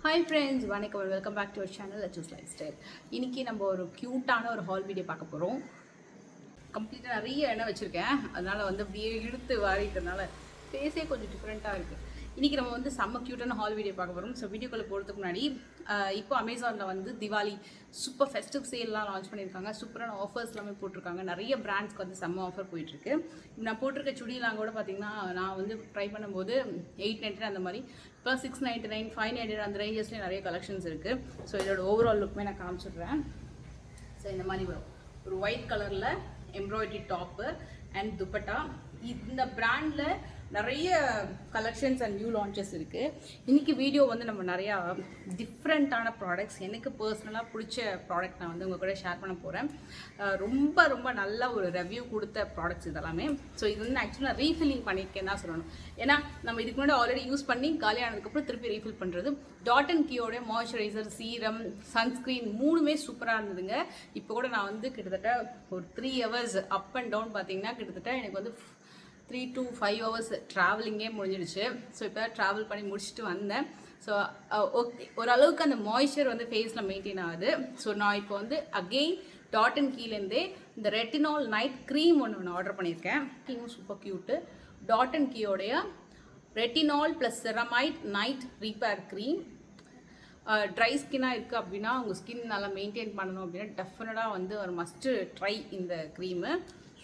Hi friends, வணக்கம். Welcome back to our channel let's lifestyle. இன்றைக்கி நம்ம ஒரு க்யூட்டான ஒரு ஹால் வீடியோ பார்க்க போகிறோம். கம்ப்ளீட்டாக நிறைய எண்ணெய் வச்சுருக்கேன், அதனால் வந்து அப்படியே இழுத்து வாரிட்டதுனால ஃபேஸே கொஞ்சம் டிஃப்ரெண்ட்டாக இருக்குது. இன்றைக்கி நம்ம வந்து செம்ம க்யூட்டான ஹால் வீடியோ பார்க்க போகிறோம். ஸோ வீடியோக்குள்ளே போகிறதுக்கு முன்னாடி இப்போ அமேசானில் வந்து திவாலி சூப்பர் ஃபெஸ்டிவ் சேல்லாம் லான்ச் பண்ணியிருக்காங்க. சூப்பரான ஆஃபர்ஸ் எல்லாமே போட்டிருக்காங்க. நிறைய பிராண்ட்ஸ்க்கு வந்து செம்ம ஆஃபர் போயிட்டுருக்கு. நான் போட்டிருக்க சுடிலாம் கூட பார்த்திங்கன்னா நான் வந்து ட்ரை பண்ணும்போது 899 அந்த மாதிரி, இப்போ 699, 599 அந்த ரேஞ்சஸ்லேயே நிறைய கலெக்ஷன்ஸ் இருக்குது. ஸோ இதோட ஓவரால் லுக்குமே நான் காமிச்சிடுறேன். ஸோ இந்த மாதிரி வரும் ஒரு ஒயிட் கலரில் எம்ப்ராய்டரி டாப்பு அண்ட் துப்பட்டா. இந்த பிராண்டில் நிறைய கலெக்ஷன்ஸ் அண்ட் நியூ லான்ச்சஸ் இருக்குது. இன்றைக்கி வீடியோ வந்து நம்ம நிறையா டிஃப்ரெண்ட்டான ப்ராடக்ட்ஸ், எனக்கு பர்சனலாக பிடிச்ச ப்ராடக்ட் நான் வந்து உங்கள் கூட ஷேர் பண்ண போகிறேன். ரொம்ப ரொம்ப நல்ல ஒரு ரிவ்யூ கொடுத்த ப்ராடக்ட்ஸ் இதெல்லாமே. ஸோ இது வந்து ஆக்சுவலாக நான் ரீஃபில்லிங் பண்ணியிருக்கேன் தான் சொல்லணும். ஏன்னா நம்ம இதுக்கு முன்னாடி ஆல்ரெடி யூஸ் பண்ணி காலியானதுக்கப்புறம் திருப்பி ரீஃபில் பண்ணுறது. டாட் அண்ட் கீயோட மாய்ஸ்சரைசர், சீரம், சன்ஸ்க்ரீன் மூணுமே சூப்பராக இருந்ததுங்க. இப்போ கூட நான் வந்து கிட்டத்தட்ட ஒரு 3 hours அப் அண்ட் டவுன் பார்த்தீங்கன்னா கிட்டத்தட்ட எனக்கு வந்து 3 to 5 hours ட்ராவலிங்கே முடிஞ்சிடுச்சு. ஸோ இப்போ ட்ராவல் பண்ணி முடிச்சுட்டு வந்தேன். ஸோ ஓகே, ஓரளவுக்கு அந்த மாய்ஸ்சர் வந்து ஃபேஸில் மெயின்டைன் ஆகுது. ஸோ நான் இப்போ வந்து அகெயின் டாட் அண்ட் கீலேருந்தே இந்த ரெட்டினால் நைட் க்ரீம் ஒன்று ஆர்டர் பண்ணியிருக்கேன். க்ரீமும் சூப்பர் க்யூட்டு. டாட் அண்ட் கீயோடைய retinol plus ceramide night repair cream. Dry ஸ்கின்னாக இருக்குது அப்படின்னா, உங்கள் ஸ்கின் நல்லா மெயின்டைன் பண்ணணும் அப்படின்னா டெஃபினட்டாக வந்து ஒரு மஸ்ட்டு ட்ரை இந்த க்ரீமு.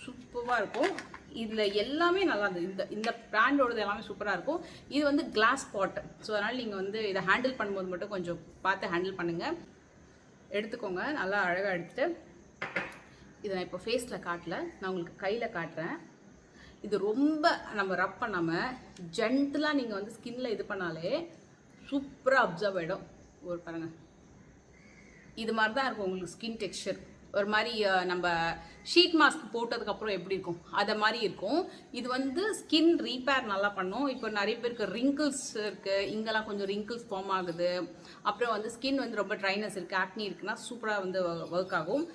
சூப்பராக இருக்கும். இதில் எல்லாமே நல்லா இருந்தது. இந்த பிராண்டோடது எல்லாமே சூப்பராக இருக்கும். இது வந்து கிளாஸ் பாட். ஸோ அதனால் நீங்கள் வந்து இதை ஹேண்டில் பண்ணும்போது மட்டும் கொஞ்சம் பார்த்து ஹேண்டில் பண்ணுங்கள். எடுத்துக்கோங்க, நல்லா அழகாக எடுத்துகிட்டு இதை நான் இப்போ ஃபேஸில் காட்டல, நான் உங்களுக்கு கையில் காட்டுறேன். இது ரொம்ப நம்ம ரப் பண்ணாமல் ஜென்டலாக நீங்கள் வந்து ஸ்கின்னில் இது பண்ணாலே சூப்பராக அப்சர்வ் ஆகிடும். ஒரு பாருங்கள், இது மாதிரி தான் இருக்கும் உங்களுக்கு ஸ்கின் டெக்ஸ்சர். ஒரு மாதிரி நம்ம ஷீட் மாஸ்க் போட்டதுக்கப்புறம் எப்படி இருக்கும் அதை மாதிரி இருக்கும். இது வந்து ஸ்கின் ரீப்பேர் நல்லா பண்ணும். இப்போ நிறைய பேருக்கு ரிங்கிள்ஸ் இருக்குது, இங்கெல்லாம் கொஞ்சம் ரிங்கிள்ஸ் ஃபார்ம் ஆகுது. அப்புறம் வந்து ஸ்கின் வந்து ரொம்ப ட்ரைனஸ் இருக்குது, ஆக்னி இருக்குன்னா சூப்பராக வந்து ஒர்க் ஆகும்.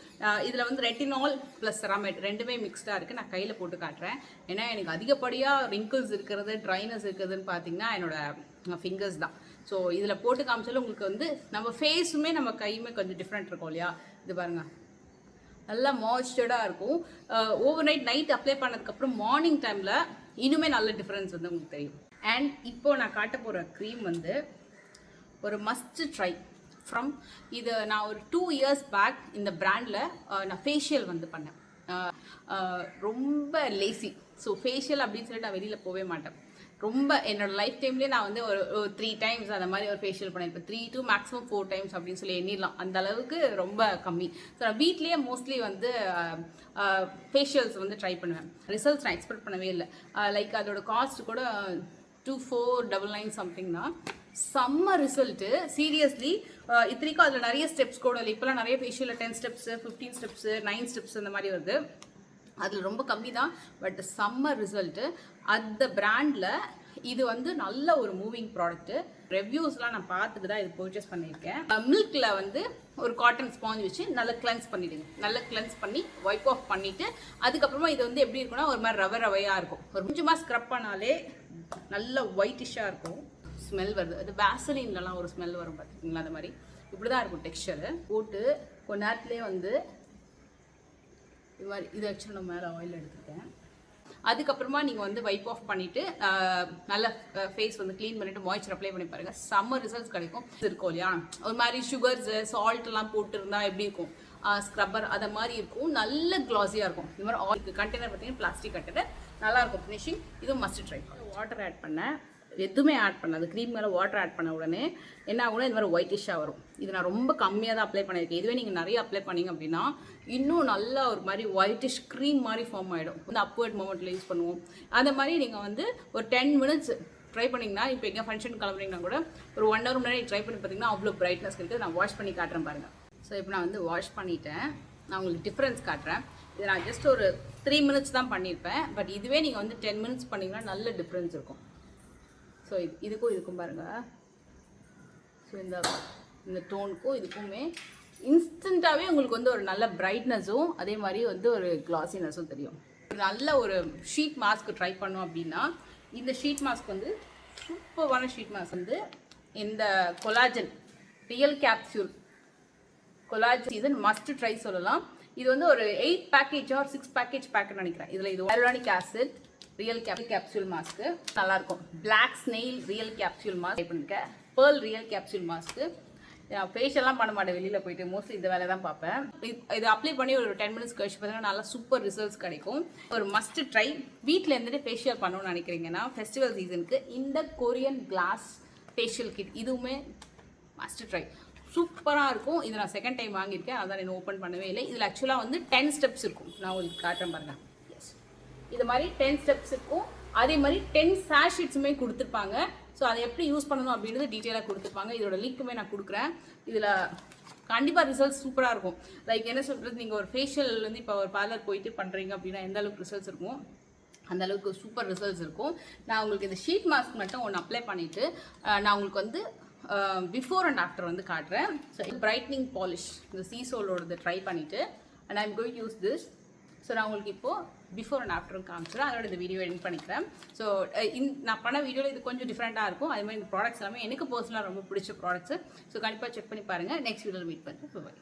இதில் வந்து ரெட்டினால் ப்ளஸ் செராமைட் ரெண்டுமே மிக்ஸ்டாக இருக்குது. நான் கையில் போட்டு காட்டுறேன். ஏன்னா எனக்கு அதிகப்படியாக ரிங்கிள்ஸ் இருக்கிறது, ட்ரைனஸ் இருக்குதுன்னு பார்த்தீங்கன்னா என்னோடய ஃபிங்கர்ஸ் தான். ஸோ இதில் போட்டு காமிச்சாலும் உங்களுக்கு வந்து நம்ம ஃபேஸுமே நம்ம கையுமே கொஞ்சம் டிஃப்ரெண்ட் இருக்கும் இல்லையா. இது பாருங்கள், நல்லா மாய்ஸ்சர்டாக இருக்கும். ஓவர் நைட் அப்ளை பண்ணதுக்கப்புறம் மார்னிங் டைமில் இன்னுமே நல்ல டிஃப்ரென்ஸ் வந்து உங்களுக்கு தெரியும். அண்ட் இப்போ நான் காட்ட போகிற க்ரீம் வந்து ஒரு மஸ்ட் ட்ரை ஃப்ரம் இது. நான் ஒரு 2 years பேக் இந்த பிராண்டில் நான் ஃபேஷியல் வந்து பண்ணேன். ரொம்ப லேசி. ஸோ ஃபேஷியல் அப்படின்னு சொல்லிட்டு நான் வெளியில் போகவே மாட்டேன். ரொம்ப என்னோடய லைஃப் டைம்லேயே நான் வந்து ஒரு 3 times அந்த மாதிரி ஒரு ஃபேஷியல் பண்ணியிருப்பேன். 3 to maximum 4 times அப்படின்னு சொல்லி எண்ணிடலாம். அந்த அளவுக்கு ரொம்ப கம்மி. ஸோ நான் வீட்லேயே மோஸ்ட்லி வந்து ஃபேஷியல்ஸ் வந்து ட்ரை பண்ணுவேன். ரிசல்ட்ஸ் நான் எக்ஸ்பெக்ட் பண்ணவே இல்லை. லைக் அதோட காஸ்ட் கூட 2499 சம்திங் தான். செம்ம ரிசல்ட்டு, சீரியஸ்லி. இத்தனைக்கும் அதில் நிறைய ஸ்டெப்ஸ் கூட இல்லை. இப்போலாம் நிறைய ஃபேஷியலில் 10 steps, 15 steps, 9 steps அந்த மாதிரி வருது. அதில் ரொம்ப கம்மி தான், பட் செம்ம ரிசல்ட்டு. அந்த பிராண்டில் இது வந்து நல்ல ஒரு மூவிங் ப்ராடக்ட்டு. ரிவ்யூஸ்லாம் நான் பார்த்துட்டு தான் இது பர்ச்சேஸ் பண்ணியிருக்கேன். மில்கில் வந்து ஒரு காட்டன் ஸ்பாஞ்ச் வச்சு நல்லா கிளென்ஸ் பண்ணிவிடுங்க. நல்லா கிளென்ஸ் பண்ணி வைப் ஆஃப் பண்ணிவிட்டு அதுக்கப்புறமா இது வந்து எப்படி இருக்குன்னா ஒரு மாதிரி ரவையாக இருக்கும். ஒரு கொஞ்சமாக ஸ்க்ரப் பண்ணாலே நல்ல ஒயிட்டிஷாக இருக்கும். ஸ்மெல் வருது. அது வேசலின்லலாம் ஒரு ஸ்மெல் வரும் பார்த்துக்கிங்களா, அந்த மாதிரி இப்படி தான் இருக்கும் டெக்ஸ்சரு. போட்டு கொஞ்ச நேரத்துலேயே வந்து இது மாதிரி இது ஆக்சுவலாக நான் மேலே ஆயில் எடுத்துக்கிட்டேன். அதுக்கப்புறமா நீங்கள் வந்து வைப் ஆஃப் பண்ணிவிட்டு நல்ல ஃபேஸ் வந்து க்ளீன் பண்ணிவிட்டு மாய்ஸ்சர் அப்ளை பண்ணி பாருங்கள். செம்ம ரிசல்ட்ஸ் கிடைக்கும். இருக்கும் இல்லையா, ஒரு மாதிரி சுகர்ஸு சால்ட்லாம் போட்டுருந்தா எப்படி இருக்கும், ஸ்க்ரப்பர் அதை மாதிரி இருக்கும். நல்ல க்ளாஸியாக இருக்கும். இந்த மாதிரி ஆயில் கண்டெய்னர் பார்த்தீங்கன்னா பிளாஸ்டிக் கண்டெய்னர், நல்லாயிருக்கும் ஃபினிஷிங். இதுவும் மஸ்ட் ட்ரை. வாட்டர் ஆட் பண்ணேன், எதுவுமே ஆட் பண்ணாது. க்ரீம் மேலே வாட்டர் ஆட் பண்ண உடனே என்ன ஆகுனா இந்த மாதிரி ஒயிட்டிஷாக வரும். இது நான் ரொம்ப கம்மியாக தான் அப்ளை பண்ணியிருக்கேன். இதுவே நீங்கள் நிறைய அப்ளை பண்ணிங்க அப்படின்னா இன்னும் நல்லா ஒரு மாதிரி ஒயிட்டிஷ் க்ரீம் மாதிரி ஃபார்ம் ஆகிடும். வந்து அப்வர்ட் மூமெண்ட்டில் யூஸ் பண்ணுவோம். அந்த மாதிரி நீங்கள் வந்து ஒரு 10 minutes ட்ரை பண்ணிங்கன்னா, இப்போ எங்கே ஃபங்க்ஷன் கிளம்புறீங்கன்னா கூட ஒரு 1 hour முன்னாடி ட்ரை பண்ணி பார்த்தீங்கன்னா அவ்வளோ பிரைட்னஸ் இருக்குது. நான் வாஷ் பண்ணி காட்டுறேன் பாருங்கள். ஸோ இப்போ நான் வந்து வாஷ் பண்ணிட்டேன். நான் உங்களுக்கு டிஃப்ரென்ஸ் காட்டுறேன். இது நான் ஜஸ்ட் ஒரு 3 minutes தான் பண்ணியிருப்பேன். பட் இதுவே நீங்கள் வந்து 10 minutes பண்ணிங்கன்னா நல்ல டிஃப்ரென்ஸ் இருக்கும். ஸோ இதுக்கும் பாருங்கள். ஸோ இந்த டோனுக்கும் இதுக்குமே இன்ஸ்டண்ட்டாகவே உங்களுக்கு வந்து ஒரு நல்ல பிரைட்னஸும் அதே மாதிரி வந்து ஒரு கிளாஸினஸும் தெரியும். நல்ல ஒரு ஷீட் மாஸ்க் ட்ரை பண்ணோம் அப்படின்னா இந்த ஷீட் மாஸ்க் வந்து சூப்பரான ஷீட் மாஸ்க் வந்து இந்த collagen real capsule collagen season must try சொல்லலாம். இது வந்து ஒரு 8 பேக்கேஜ் ஆர் 6 பேக்கேஜ் பேக்குன்னு நினைக்கிறேன். இதில் இது ஹைலூரானிக் ஆசிட் ரியல் கேப்சூல் மாஸ்க்கு நல்லாயிருக்கும். Black snail real capsule mask try பண்ணிருக்கேன். பேர்ல் ரியல் கேப்சூல் மாஸ்க்கு நான் ஃபேஷியல்லாம் பண்ண மாட்டேன் வெளியில் போயிட்டு, மோஸ்ட்லி இந்த வேலை தான் பார்ப்பேன். இது அப்ளை பண்ணி ஒரு 10 மினிட்ஸ் கழிச்சு பார்த்தீங்கன்னா நல்லா சூப்பர் ரிசல்ட்ஸ் கிடைக்கும். ஒரு மஸ்ட் ட்ரை. வீட்டில் இருந்துட்டு ஃபேஷியல் பண்ணணும்னு நினைக்கிறீங்கன்னா ஃபெஸ்டிவல் சீசனுக்கு இந்த கொரியன் கிளாஸ் ஃபேஷியல் கிட் இதுவுமே மஸ்ட் ட்ரை. சூப்பராக இருக்கும். இது நான் செகண்ட் டைம் வாங்கியிருக்கேன், அதான் நான் ஓப்பன் பண்ணவே இல்லை. இதில் ஆக்சுவலாக வந்து 10 ஸ்டெப்ஸ் இருக்கும். நான் உங்களுக்கு காட்டுறேன் பாருங்க. எஸ், இது மாதிரி 10 ஸ்டெப்ஸ் இருக்கும். அதே மாதிரி 10 சாஷிட்ஸுமே கொடுத்துருப்பாங்க. ஸோ அதை எப்படி யூஸ் பண்ணணும் அப்படின்றது டீட்டெயிலாக கொடுத்துருப்பாங்க. இதோட லிங்க்குமே நான் கொடுக்குறேன். இதில் கண்டிப்பாக ரிசல்ட்ஸ் சூப்பராக இருக்கும். லைக் என்ன சொல்கிறது, நீங்கள் ஒரு ஃபேஷியல் வந்து இப்போ ஒரு பார்லர் போயிட்டு பண்ணுறீங்க அப்படின்னா எந்த அளவுக்கு ரிசல்ட்ஸ் இருக்கும், அந்த அளவுக்கு சூப்பர் ரிசல்ட்ஸ் இருக்கும். நான் உங்களுக்கு இந்த ஷீட் மாஸ்க் மட்டும் ஒன்று அப்ளை பண்ணிவிட்டு நான் உங்களுக்கு வந்து பிஃபோர் அண்ட் ஆஃப்டர் வந்து காட்டுறேன். ஸோ பிரைட்னிங் பாலிஷ் இந்த சீசோலோடது ட்ரை பண்ணிவிட்டு and I am going to use this. So நான் உங்களுக்கு இப்போது பிஃபோர் அண்ட் ஆஃப்டரும் காமிச்சிடும். அதோட இந்த வீடியோ எடிட் பண்ணிக்கிறேன். ஸோ நான் பண்ண வீடியோவில் இது கொஞ்சம் டிஃப்ரெண்ட்டாக இருக்கும். அதே மாதிரி இந்த ப்ராடக்ட்ஸ் எல்லாமே எனக்கு பர்சனலாக ரொம்ப பிடிச்ச ப்ராடக்ட்ஸு. ஸோ கண்டிப்பாக செக் பண்ணி பாருங்கள். நெக்ஸ்ட் வீடியோவில் மீட் பண்ணுறேன். பாய்.